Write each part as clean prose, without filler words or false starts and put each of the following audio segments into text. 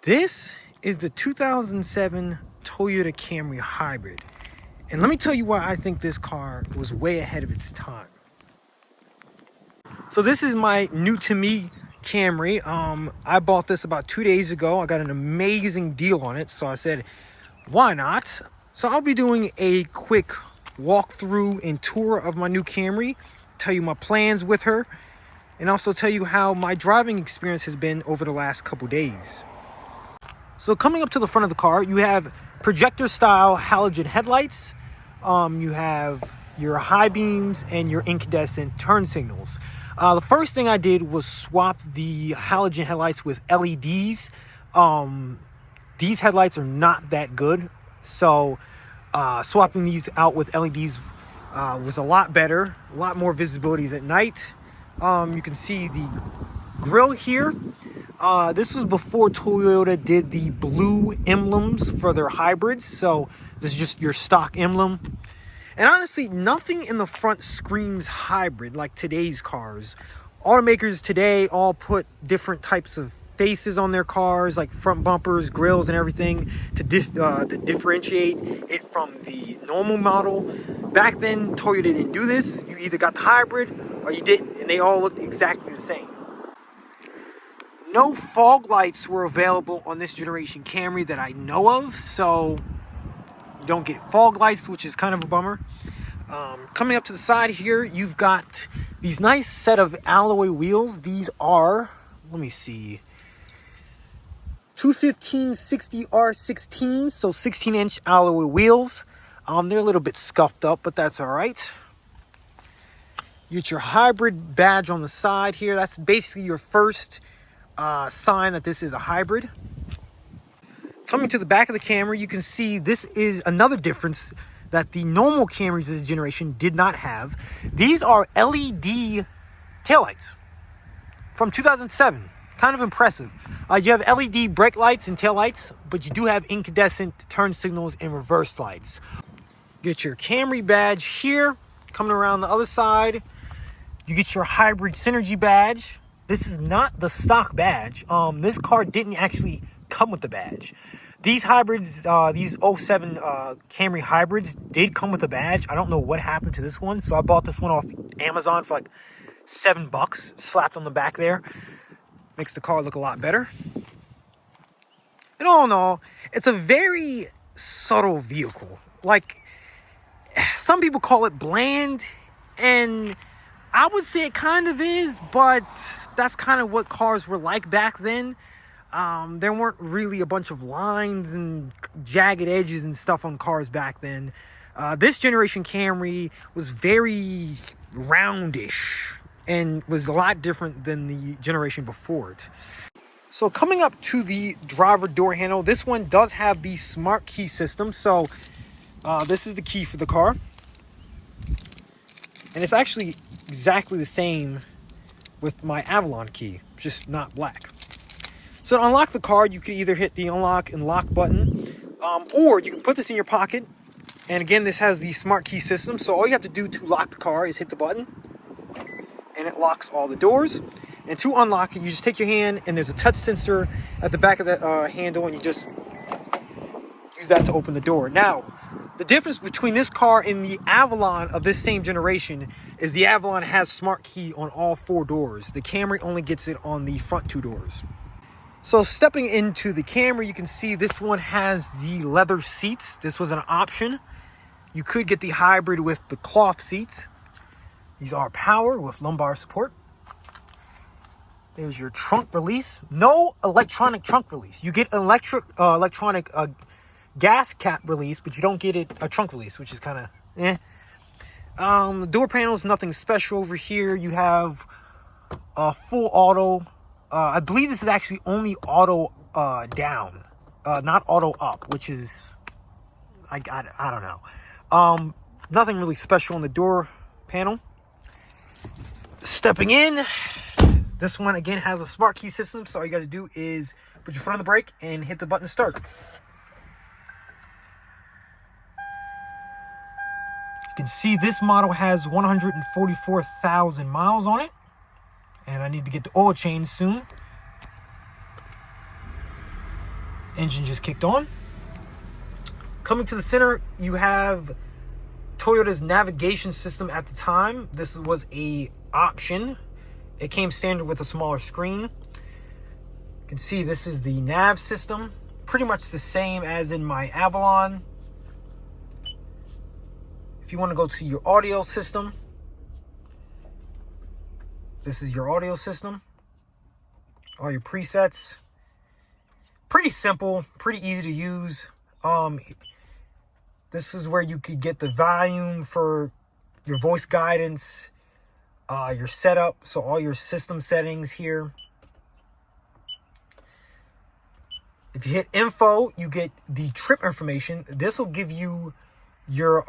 This is the 2007 Toyota Camry Hybrid. And let me tell you why I think this car was way ahead of its time. So this is my new to me Camry. I bought this about 2 days ago. I got an amazing deal on it. So I said, why not? So I'll be doing a quick walkthrough and tour of my new Camry, tell you my plans with her, and also tell you how my driving experience has been over the last couple days. So coming up to the front of the car, you have projector style halogen headlights. You have your high beams and your incandescent turn signals. The first thing I did was swap the halogen headlights with LEDs. These headlights are not that good. So swapping these out with LEDs was a lot better, a lot more visibilities at night. You can see the grille here. This was before Toyota did the blue emblems for their hybrids. So this is just your stock emblem. And honestly, nothing in the front screams hybrid like today's cars. Automakers today all put different types of faces on their cars, like front bumpers, grills, and everything to differentiate it from the normal model. Back then, Toyota didn't do this. You either got the hybrid or you didn't, and they all looked exactly the same. No fog lights were available on this generation Camry that I know of, so you don't get fog lights, which is kind of a bummer. Coming up to the side here, you've got these nice set of alloy wheels. These are, let me see, 215/60 R16, so 16-inch alloy wheels. They're a little bit scuffed up, but that's all right. You get your hybrid badge on the side here. That's basically your first sign that this is a hybrid. Coming to the back of the Camry, you can see this is another difference that the normal Camrys this generation did not have. These are LED taillights from 2007. Kind of impressive. You have LED brake lights and taillights, but you do have incandescent turn signals and reverse lights. Get your Camry badge here. Coming around the other side, you get your hybrid synergy badge. This is not the stock badge. This car didn't actually come with the badge. These hybrids, these 07 Camry hybrids did come with a badge. I don't know what happened to this one. So I bought this one off Amazon for like $7, slapped on the back there. Makes the car look a lot better. And all in all, it's a very subtle vehicle. Like, some people call it bland, and I would say it kind of is, but that's kind of what cars were like back then. There weren't really a bunch of lines and jagged edges and stuff on cars back then. This generation Camry was very roundish and was a lot different than the generation before it. So coming up to the driver door handle, this one does have the smart key system. So this is the key for the car. And it's actually exactly the same with my Avalon key, just not black. So to unlock the car, you can either hit the unlock and lock button, or you can put this in your pocket. And again, this has the smart key system. So all you have to do to lock the car is hit the button, and it locks all the doors. And to unlock it, you just take your hand, and there's a touch sensor at the back of the handle, and you just use that to open the door. Now, the difference between this car and the Avalon of this same generation is the Avalon has smart key on all 4 doors. The Camry only gets it on the front 2 doors. So stepping into the Camry, you can see this one has the leather seats. This was an option. You could get the hybrid with the cloth seats. These are power with lumbar support. There's your trunk release. No electronic trunk release. You get electronic gas cap release, but you don't get a trunk release, which is kind of eh. The door panel is nothing special over here. You have a full auto. I believe this is actually only auto down, not auto up, which is, I don't know. Nothing really special on the door panel. Stepping in, this one again has a smart key system, so all you got to do is put your foot on the brake and hit the button to start. You can see this model has 144,000 miles on it. And I need to get the oil change soon. Engine just kicked on. Coming to the center, you have Toyota's navigation system at the time. This was a option. It came standard with a smaller screen. You can see this is the nav system. Pretty much the same as in my Avalon. If you want to go to your audio system, this is your audio system. All your presets. Pretty simple, pretty easy to use. This is where you could get the volume for your voice guidance, your setup, so all your system settings here. If you hit info, you get the trip information. This will give you your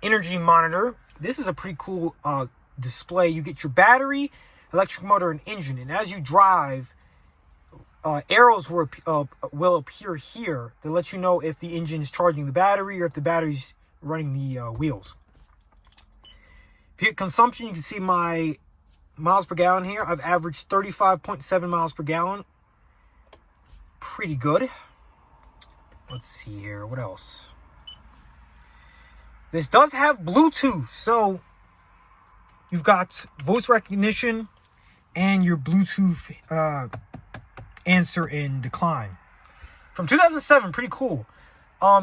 energy monitor. This is a pretty cool display. You get your battery, electric motor, and engine. And as you drive, arrows will appear here to let you know if the engine is charging the battery or if the battery's running the wheels. If you hit consumption, you can see my miles per gallon here. I've averaged 35.7 miles per gallon. Pretty good. Let's see here. What else? This does have Bluetooth. So you've got voice recognition and your Bluetooth answer and decline. From 2007, pretty cool.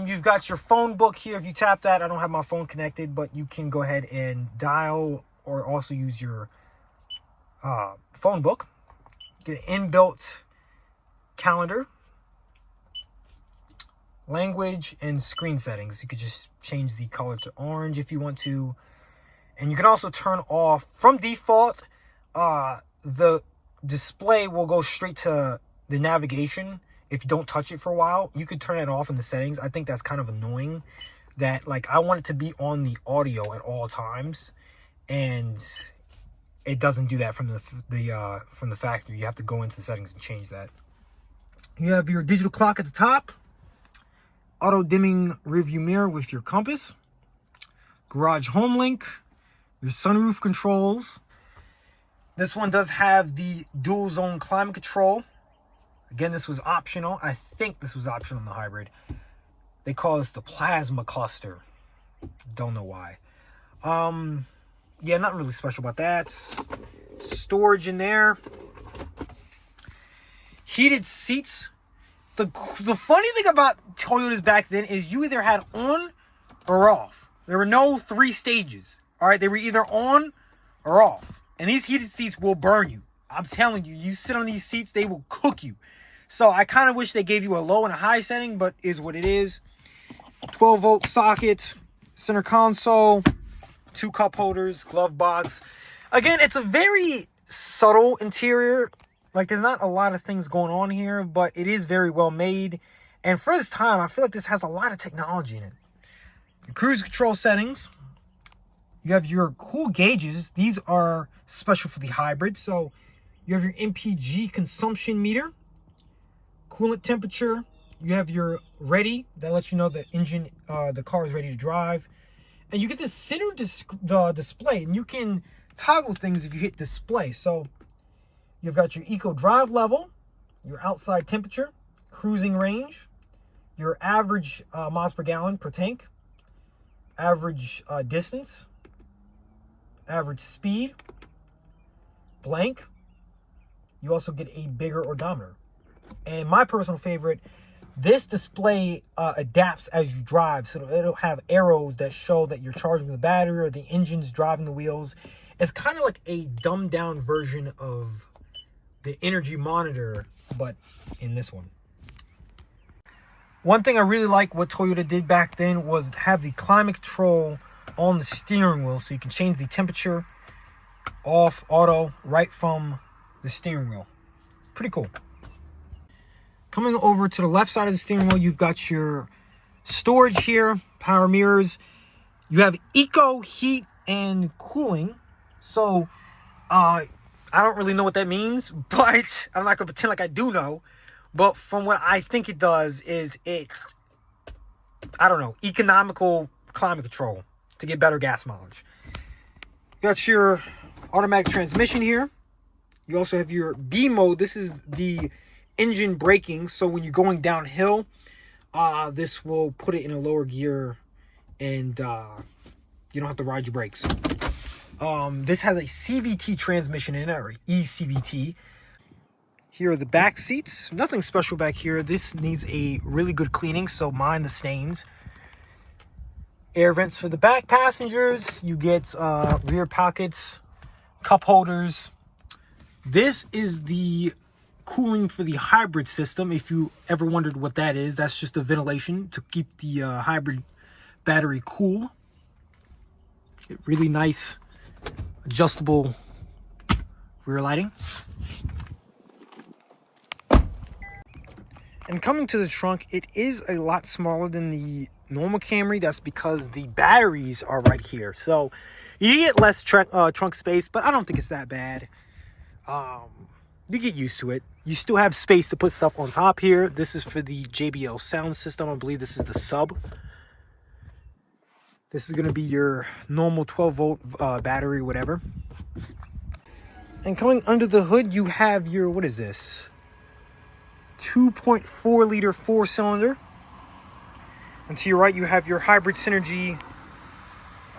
You've got your phone book here. If you tap that, I don't have my phone connected, but you can go ahead and dial or also use your phone book. Get an inbuilt calendar, language, and screen settings. You could just change the color to orange if you want to. And you can also turn off, from default, the display will go straight to the navigation if you don't touch it for a while. You could turn it off in the settings. I think that's kind of annoying that, like, I want it to be on the audio at all times, and it doesn't do that from the factory. You have to go into the settings and change that. You have your digital clock at the top, auto dimming rearview mirror with your compass, garage home link, your sunroof controls. This one does have the dual zone climate control. Again, this was optional. I think this was optional on the hybrid. They call this the plasma cluster. Don't know why. Yeah, not really special about that. Storage in there. Heated seats. The funny thing about Toyotas back then is you either had on or off. There were no 3 stages. All right, they were either on or off. And these heated seats will burn you. I'm telling you, you sit on these seats, they will cook you. So I kind of wish they gave you a low and a high setting, but is what it is. 12-volt socket, center console, 2 cup holders, glove box. Again, it's a very subtle interior. Like, there's not a lot of things going on here, but it is very well made. And for this time, I feel like this has a lot of technology in it. Your cruise control settings. You have your cool gauges. These are special for the hybrid. So you have your MPG consumption meter, coolant temperature. You have your ready. That lets you know the engine, the car is ready to drive. And you get this center display. And you can toggle things if you hit display. So you've got your eco drive level, your outside temperature, cruising range, your average miles per gallon per tank, average distance, average speed, blank. You also get a bigger odometer. And my personal favorite, this display adapts as you drive. So it'll have arrows that show that you're charging the battery or the engine's driving the wheels. It's kind of like a dumbed down version of the energy monitor, but in this one. One thing I really like what Toyota did back then was have the climate control on the steering wheel, so you can change the temperature off, auto, right from the steering wheel. Pretty cool. Coming over to the left side of the steering wheel, you've got your storage here, power mirrors. You have eco, heat, and cooling. So, I don't really know what that means, but I'm not going to pretend like I do know. But from what I think it does is it's, I don't know, economical climate control to get better gas mileage. You got your automatic transmission here. You also have your B mode. This is the engine braking. So when you're going downhill, this will put it in a lower gear, and you don't have to ride your brakes. This has a CVT transmission in it, or eCVT. Here are the back seats. Nothing special back here. This needs a really good cleaning, so mind the stains. Air vents for the back passengers. You get rear pockets, cup holders. This is the cooling for the hybrid system. If you ever wondered what that is, that's just the ventilation to keep the hybrid battery cool. Really nice adjustable rear lighting. And coming to the trunk, it is a lot smaller than the normal Camry. That's because the batteries are right here. So you get less trunk space, but I don't think it's that bad. You get used to it. You still have space to put stuff on top here. This is for the JBL sound system. I believe this is the sub. This is going to be your normal 12-volt battery, whatever. And coming under the hood, you have your, what is this? 2.4 liter 4-cylinder. And to your right, you have your hybrid synergy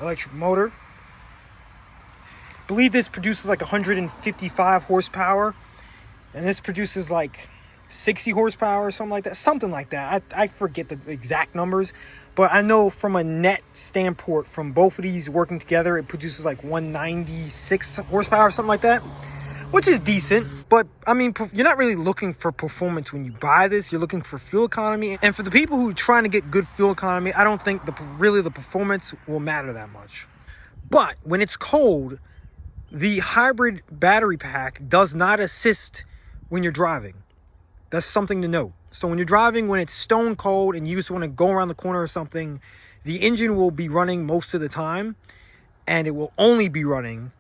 electric motor. I believe this produces like 155 horsepower. And this produces like 60 horsepower or something like that. Something like that. I forget the exact numbers. But I know from a net standpoint, from both of these working together, it produces like 196 horsepower or something like that, which is decent. But I mean, you're not really looking for performance when you buy this. You're looking for fuel economy. And for the people who are trying to get good fuel economy, I don't think really the performance will matter that much. But when it's cold, the hybrid battery pack does not assist when you're driving. That's something to note. So when you're driving, when it's stone cold and you just want to go around the corner or something, the engine will be running most of the time, and it will only be running,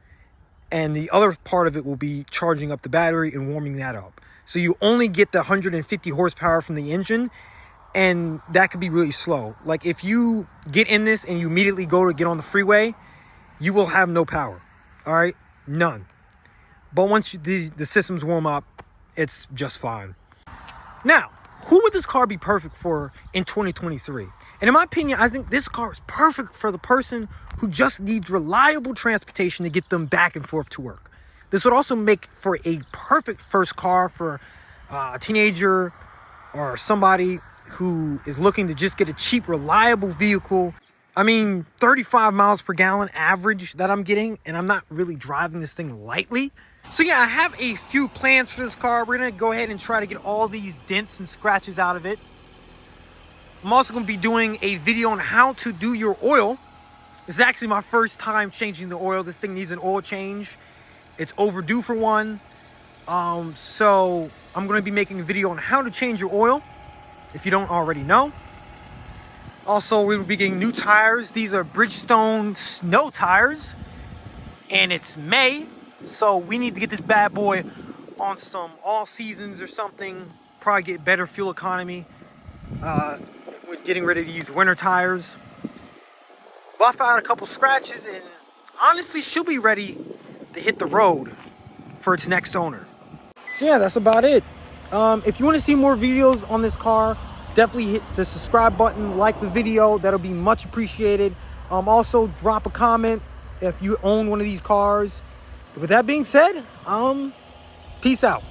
and the other part of it will be charging up the battery and warming that up. So you only get the 150 horsepower from the engine, and that could be really slow. Like if you get in this and you immediately go to get on the freeway, you will have no power. All right, none. But once the systems warm up, it's just fine. Now, who would this car be perfect for in 2023? And in my opinion, I think this car is perfect for the person who just needs reliable transportation to get them back and forth to work. This would also make for a perfect first car for a teenager or somebody who is looking to just get a cheap, reliable vehicle. I mean, 35 miles per gallon average that I'm getting, and I'm not really driving this thing lightly. So yeah, I have a few plans for this car. We're gonna go ahead and try to get all these dents and scratches out of it. I'm also gonna be doing a video on how to do your oil. This is actually my first time changing the oil. This thing needs an oil change. It's overdue for one. So I'm gonna be making a video on how to change your oil, if you don't already know. Also, we will be getting new tires. These are Bridgestone snow tires, and it's May. So we need to get this bad boy on some all seasons or something. Probably get better fuel economy. We're getting rid of these winter tires. Buff out a couple scratches, and honestly, she'll be ready to hit the road for its next owner. So yeah, that's about it. If you want to see more videos on this car, definitely hit the subscribe button, like the video. That'll be much appreciated. Also, drop a comment if you own one of these cars. With that being said, peace out.